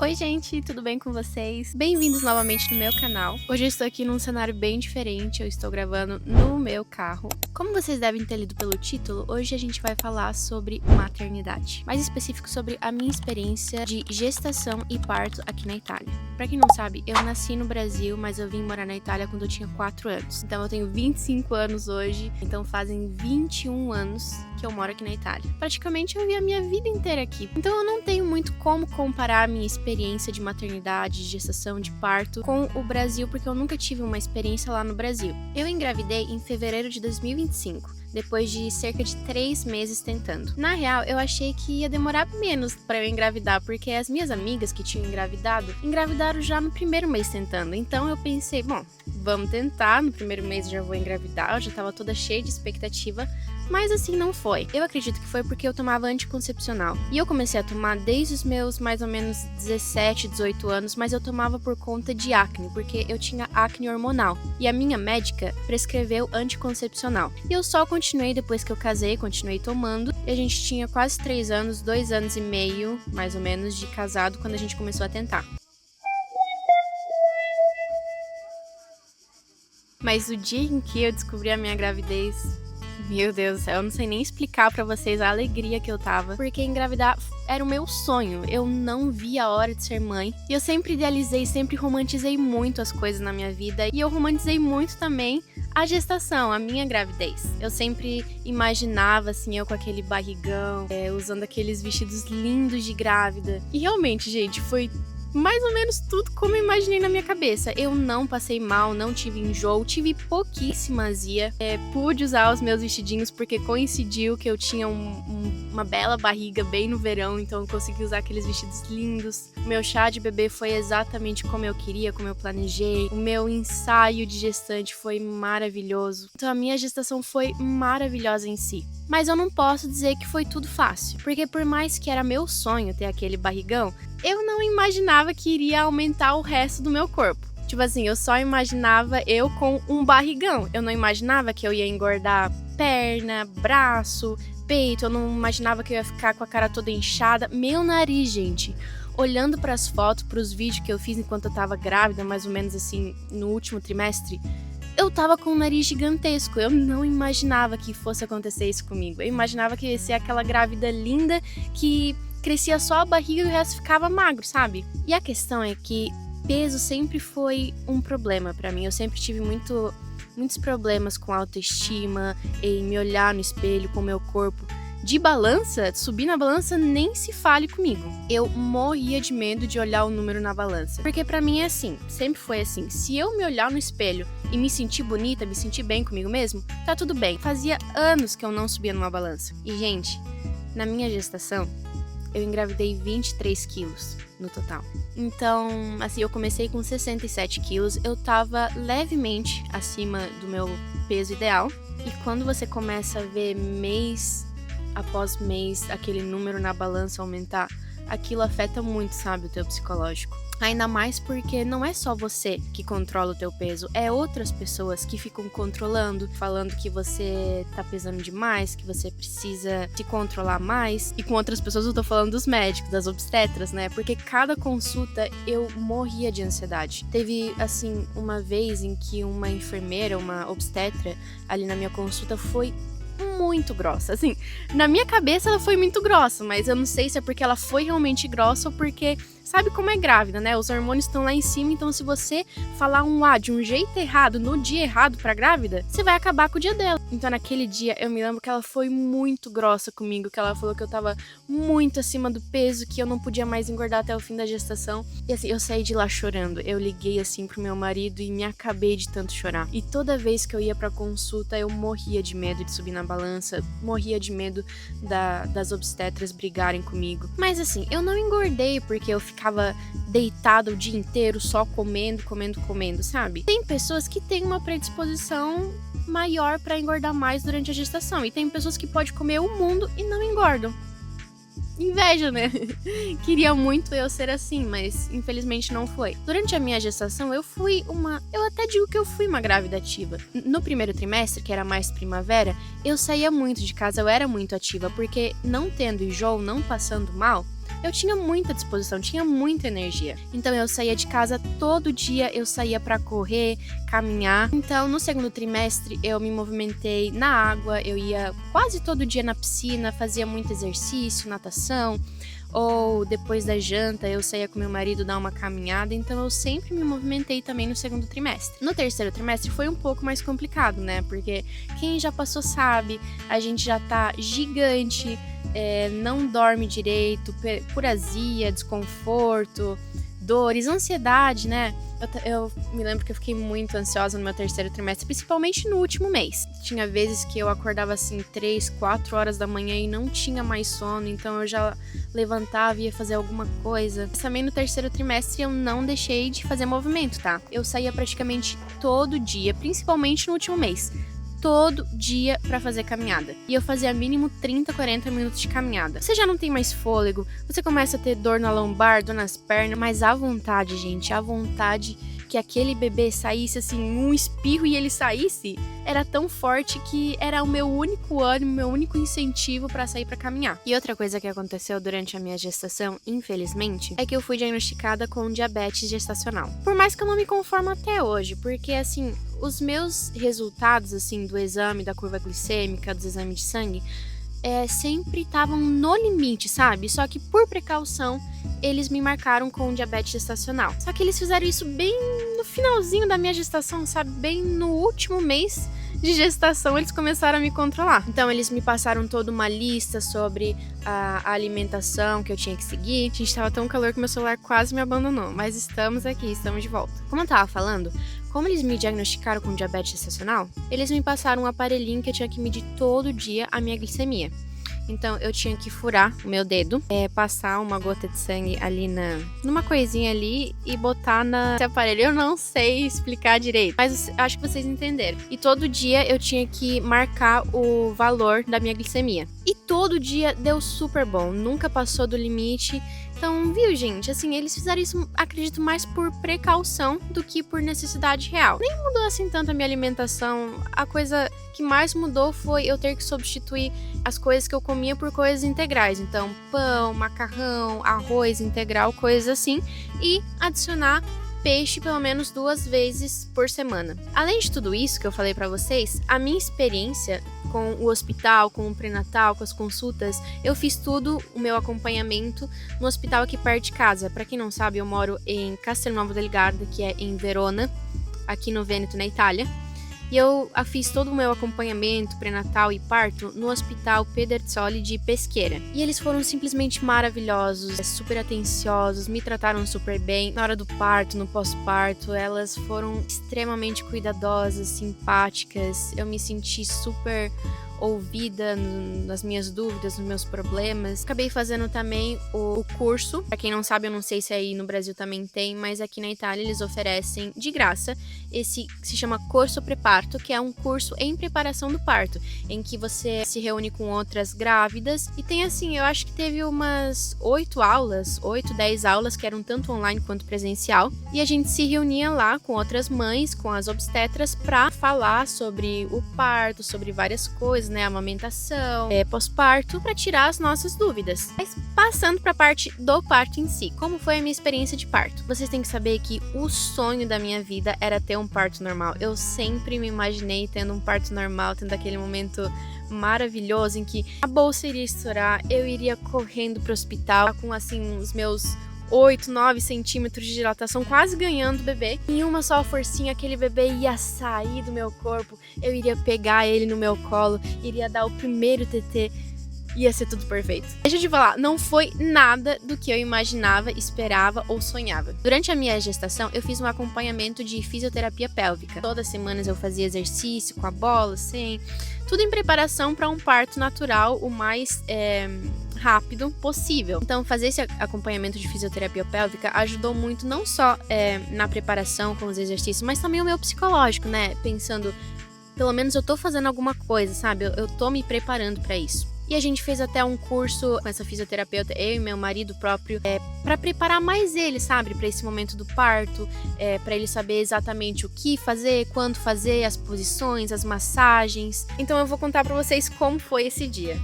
Oi gente, tudo bem com vocês? Bem-vindos novamente no meu canal. Hoje eu estou aqui num cenário bem diferente, eu estou gravando no meu carro. Como vocês devem ter lido pelo título, hoje a gente vai falar sobre maternidade. Mais específico sobre a minha experiência de gestação e parto aqui na Itália. Pra quem não sabe, eu nasci no Brasil, mas eu vim morar na Itália quando eu tinha 4 anos. Então eu tenho 25 anos hoje, então fazem 21 anos que eu moro aqui na Itália. Praticamente eu vi a minha vida inteira aqui. Então eu não tenho muito como comparar a minha experiência de maternidade, de gestação, de parto com o Brasil, porque eu nunca tive uma experiência lá no Brasil. Eu engravidei em fevereiro de 2025. Depois de cerca de 3 meses tentando. Na real, eu achei que ia demorar menos pra eu engravidar, porque as minhas amigas que tinham engravidado, engravidaram já no primeiro mês tentando. Então eu pensei, bom, vamos tentar, no primeiro mês já vou engravidar, eu já tava toda cheia de expectativa, mas assim não foi. Eu acredito que foi porque eu tomava anticoncepcional. E eu comecei a tomar desde os meus mais ou menos 17, 18 anos, mas eu tomava por conta de acne, porque eu tinha acne hormonal. E a minha médica prescreveu anticoncepcional. E eu só continuei depois que eu casei, continuei tomando. E a gente tinha quase 3 anos, 2 anos e meio, mais ou menos, de casado quando a gente começou a tentar. Mas o dia em que eu descobri a minha gravidez, meu Deus do céu, eu não sei nem explicar pra vocês a alegria que eu tava, porque engravidar era o meu sonho, eu não via a hora de ser mãe, e eu sempre idealizei, sempre romantizei muito as coisas na minha vida, e eu romantizei muito também a gestação, a minha gravidez. Eu sempre imaginava, assim, eu com aquele barrigão, usando aqueles vestidos lindos de grávida, e realmente, gente, foi mais ou menos tudo como eu imaginei na minha cabeça. Eu não passei mal, não tive enjoo, tive pouquíssima azia. Pude usar os meus vestidinhos porque coincidiu que eu tinha uma bela barriga bem no verão, então eu consegui usar aqueles vestidos lindos. O meu chá de bebê foi exatamente como eu queria, como eu planejei. O meu ensaio de gestante foi maravilhoso. Então a minha gestação foi maravilhosa em si. Mas eu não posso dizer que foi tudo fácil, porque por mais que era meu sonho ter aquele barrigão, eu não imaginava que iria aumentar o resto do meu corpo. Tipo assim, eu só imaginava eu com um barrigão. Eu não imaginava que eu ia engordar perna, braço, peito. Eu não imaginava que eu ia ficar com a cara toda inchada. Meu nariz, gente. Olhando para as fotos, para os vídeos que eu fiz enquanto eu tava grávida, mais ou menos assim, no último trimestre, eu tava com um nariz gigantesco. Eu não imaginava que fosse acontecer isso comigo. Eu imaginava que ia ser aquela grávida linda que crescia só a barriga e o resto ficava magro, sabe? E a questão é que peso sempre foi um problema pra mim. Eu sempre tive muitos problemas com autoestima, em me olhar no espelho com o meu corpo. De balança, subir na balança, nem se fale comigo. Eu morria de medo de olhar o número na balança. Porque pra mim é assim, sempre foi assim. Se eu me olhar no espelho e me sentir bonita, me sentir bem comigo mesmo, tá tudo bem. Fazia anos que eu não subia numa balança. E, gente, na minha gestação, eu engravidei 23 quilos no total. Então, assim, eu comecei com 67 quilos. Eu tava levemente acima do meu peso ideal. E quando você começa a ver mês após mês aquele número na balança aumentar, aquilo afeta muito, sabe, o teu psicológico. Ainda mais porque não é só você que controla o teu peso, é outras pessoas que ficam controlando, falando que você tá pesando demais, que você precisa se controlar mais. E com outras pessoas eu tô falando dos médicos, das obstetras, né? Porque cada consulta eu morria de ansiedade. Teve, assim, uma vez em que uma enfermeira, uma obstetra, ali na minha consulta foi muito grossa, assim, na minha cabeça ela foi muito grossa, mas eu não sei se é porque ela foi realmente grossa ou porque, sabe como é grávida, né, os hormônios estão lá em cima, então se você falar um A de um jeito errado, no dia errado pra grávida, você vai acabar com o dia dela. Então naquele dia eu me lembro que ela foi muito grossa comigo, que ela falou que eu tava muito acima do peso, que eu não podia mais engordar até o fim da gestação, e assim, eu saí de lá chorando, eu liguei assim pro meu marido e me acabei de tanto chorar. E toda vez que eu ia pra consulta eu morria de medo de subir na balança, morria de medo das obstetras brigarem comigo. Mas assim, eu não engordei porque eu ficava deitada o dia inteiro só comendo, sabe? Tem pessoas que têm uma predisposição maior pra engordar mais durante a gestação e tem pessoas que podem comer o mundo e não engordam. Inveja, né? Queria muito eu ser assim, mas infelizmente não foi. Durante a minha gestação, eu até digo que eu fui uma grávida ativa. No primeiro trimestre, que era mais primavera, eu saía muito de casa, eu era muito ativa, porque não tendo enjoo, não passando mal, eu tinha muita disposição, tinha muita energia. Então eu saía de casa todo dia, eu saía pra correr, caminhar. Então no segundo trimestre eu me movimentei na água, eu ia quase todo dia na piscina, fazia muito exercício, natação. Ou depois da janta eu saía com meu marido dar uma caminhada, então eu sempre me movimentei também no segundo trimestre. No terceiro trimestre foi um pouco mais complicado, né? Porque quem já passou sabe, a gente já tá gigante, não dorme direito, por azia, desconforto, dores, ansiedade, né? Eu me lembro que eu fiquei muito ansiosa no meu terceiro trimestre, principalmente no último mês. Tinha vezes que eu acordava assim 3, 4 horas da manhã e não tinha mais sono, então eu já levantava e ia fazer alguma coisa. Mas também no terceiro trimestre eu não deixei de fazer movimento, tá? Eu saía praticamente todo dia, principalmente no último mês. Todo dia pra fazer caminhada. E eu fazia mínimo 30, 40 minutos de caminhada. Você já não tem mais fôlego, você começa a ter dor na lombar, dor nas pernas, mas a vontade, gente, a vontade que aquele bebê saísse assim, um espirro e ele saísse, era tão forte que era o meu único ânimo, meu único incentivo pra sair pra caminhar. E outra coisa que aconteceu durante a minha gestação, infelizmente, é que eu fui diagnosticada com diabetes gestacional. Por mais que eu não me conformo até hoje, porque assim, os meus resultados assim do exame da curva glicêmica, dos exames de sangue, sempre estavam no limite, sabe? Só que por precaução, eles me marcaram com diabetes gestacional. Só que eles fizeram isso bem no finalzinho da minha gestação, sabe? Bem no último mês de gestação, eles começaram a me controlar. Então, eles me passaram toda uma lista sobre a alimentação que eu tinha que seguir. A gente tava tão calor que meu celular quase me abandonou, mas estamos aqui, estamos de volta. Como eu tava falando, como eles me diagnosticaram com diabetes gestacional, eles me passaram um aparelhinho que eu tinha que medir todo dia a minha glicemia. Então, eu tinha que furar o meu dedo, passar uma gota de sangue ali numa coisinha ali e botar nesse aparelho. Eu não sei explicar direito, mas acho que vocês entenderam. E todo dia eu tinha que marcar o valor da minha glicemia. E todo dia deu super bom, nunca passou do limite. Então, viu, gente? Assim, eles fizeram isso, acredito, mais por precaução do que por necessidade real. Nem mudou assim tanto a minha alimentação. A coisa que mais mudou foi eu ter que substituir as coisas que eu comia por coisas integrais. Então, pão, macarrão, arroz integral, coisas assim. E adicionar peixe pelo menos 2 vezes por semana. Além de tudo isso que eu falei pra vocês, a minha experiência com o hospital, com o pré-natal, com as consultas, eu fiz tudo, o meu acompanhamento no hospital aqui perto de casa. Pra quem não sabe, eu moro em Castelnuovo del Garda, que é em Verona, aqui no Vêneto, na Itália. E eu fiz todo o meu acompanhamento pré-natal e parto no Hospital Pedersoli de Pesqueira. E eles foram simplesmente maravilhosos, super atenciosos, me trataram super bem. Na hora do parto, no pós-parto, elas foram extremamente cuidadosas, simpáticas. Eu me senti super ouvida nas minhas dúvidas, nos meus problemas. Acabei fazendo também o curso. Pra quem não sabe, eu não sei se aí no Brasil também tem, mas aqui na Itália eles oferecem de graça esse que se chama Corso Preparto, que é um curso em preparação do parto, em que você se reúne com outras grávidas e tem assim, eu acho que teve umas 8, 10 aulas que eram tanto online quanto presencial, e a gente se reunia lá com outras mães, com as obstetras, pra falar sobre o parto, sobre várias coisas, né, amamentação, pós-parto, para tirar as nossas dúvidas. Mas passando para a parte do parto em si, como foi a minha experiência de parto? Vocês têm que saber que o sonho da minha vida era ter um parto normal. Eu sempre me imaginei tendo um parto normal, tendo aquele momento maravilhoso em que a bolsa iria estourar, eu iria correndo pro hospital com assim os meus 8, 9 centímetros de dilatação, quase ganhando o bebê. Em uma só forcinha, aquele bebê ia sair do meu corpo, eu iria pegar ele no meu colo, iria dar o primeiro TT, ia ser tudo perfeito. Deixa eu te falar, não foi nada do que eu imaginava, esperava ou sonhava. Durante a minha gestação, eu fiz um acompanhamento de fisioterapia pélvica. Todas as semanas eu fazia exercício com a bola, sem... tudo em preparação para um parto natural, o mais rápido possível. Então, fazer esse acompanhamento de fisioterapia pélvica ajudou muito, não só na preparação com os exercícios, mas também o meu psicológico, né? Pensando, pelo menos eu tô fazendo alguma coisa, sabe? Eu tô me preparando para isso. E a gente fez até um curso com essa fisioterapeuta, eu e meu marido próprio, para preparar mais ele, sabe? Para esse momento do parto, para ele saber exatamente o que fazer, quando fazer, as posições, as massagens. Então eu vou contar para vocês como foi esse dia.